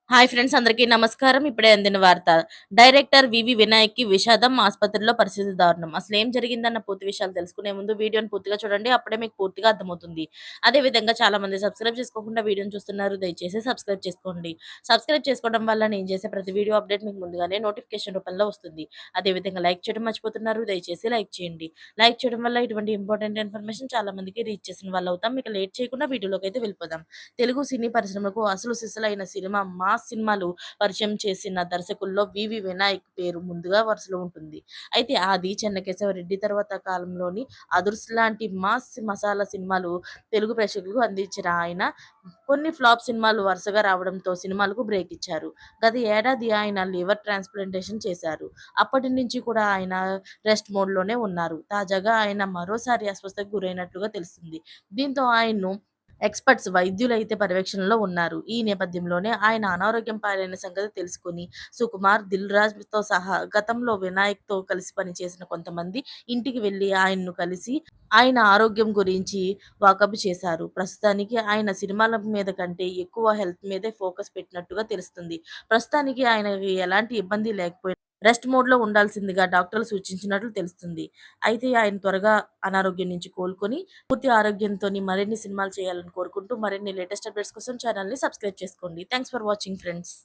Hi friends, అందరికీ నమస్కారం. ఇప్పుడే అందిన వార్త. డైరెక్టర్ వివి వినాయక్‌కి విషాదం, ఆస్పత్రిలో పరిస్థితి దారుణం. అసలేం జరిగిందన్న పూర్తి విషయాలు తెలుసుకునే ముందు వీడియోని పూర్తిగా చూడండి. అప్పుడే మీకు పూర్తిగా అర్థమవుతుంది. అదే విధంగా చాలామంది సబ్స్క్రైబ్ చేసుకోకుండా వీడియోని చూస్తున్నారు. దయచేసి సబ్స్క్రైబ్ చేసుకోండి. సబ్స్క్రైబ్ చేసుకోవడం వల్ల నేను చేసే ప్రతి వీడియో అప్డేట్ మీకు ముందుగానే నోటిఫికేషన్ రూపంలో వస్తుంది. అదే విధంగా లైక్ చేయడం మర్చిపోతున్నారు. దయచేసి లైక్ చేయండి. లైక్ చేయడం వల్ల ఇటువంటి ఇంపార్టెంట్ ఇన్ఫర్మేషన్ చాలా మందికి రీచ్ చేసిన వాళ్ళవుతాం. ఇక లేట్ చేయకుండా వీడియోలోకైతే వెళ్ళిపోదాం. తెలుగు సినీ పరిశ్రమకు అసలు సిసలైన సినిమా మాస్ సినిమాలు పరిచయం చేసిన దర్శకుల్లో వివి వినాయక్ పేరు ముందుగా వరుసలో ఉంటుంది. అయితే 'ఆది', 'చెన్నకేశవరెడ్డి' తర్వాత కాలంలోని 'అదుర్స్' లాంటి మాస్ మసాలా సినిమాలు తెలుగు ప్రేక్షకులకు అందించిన ఆయన కొన్ని ఫ్లాప్ సినిమాలు వరుసగా రావడంతో సినిమాలకు బ్రేక్ ఇచ్చారు. గత ఏడాది ఆయన లివర్ ట్రాన్స్‌ప్లాంటేషన్ చేశారు. అప్పటి నుంచి కూడా ఆయన రెస్ట్ మోడ్‌లోనే ఉన్నారు. తాజాగా ఆయన మరోసారి అస్వస్థతకు గురైనట్లుగా తెలిసింది. దీంతో ఆయన్ను వైద్యులైతే పర్యవేక్షణలో ఉన్నారు. ఈ నేపథ్యంలోనే ఆయన అనారోగ్యం పాలైన సంగతి తెలుసుకొని సుకుమార్, దిల్ రాజుతో సహా గతంలో వినాయక్‌తో కలిసి పనిచేసిన కొంతమంది ఇంటికి వెళ్లి ఆయన్ను కలిసి ఆయన ఆరోగ్యం గురించి వాకబు చేశారు. ప్రస్తుతానికి ఆయన సినిమాల మీద కంటే ఎక్కువ హెల్త్ మీదే ఫోకస్ పెట్టినట్టుగా తెలుస్తుంది. ప్రస్తుతానికి ఆయనకి ఎలాంటి ఇబ్బంది లేకపోయినా రెస్ట్ మోడ్‌లో ఉండాల్సిందిగా డాక్టర్లు సూచించినట్లు తెలుస్తుంది. అయితే ఆయన త్వరగా అనారోగ్యం నుంచి కోలుకొని పూర్తి ఆరోగ్యంతోని మరిన్ని సినిమాలు చేయాలని కోరుకుంటూ, మరిన్ని లేటెస్ట్ అప్డేట్స్ కోసం ఛానెల్‌ని సబ్స్క్రైబ్ చేసుకోండి. Thanks for watching friends.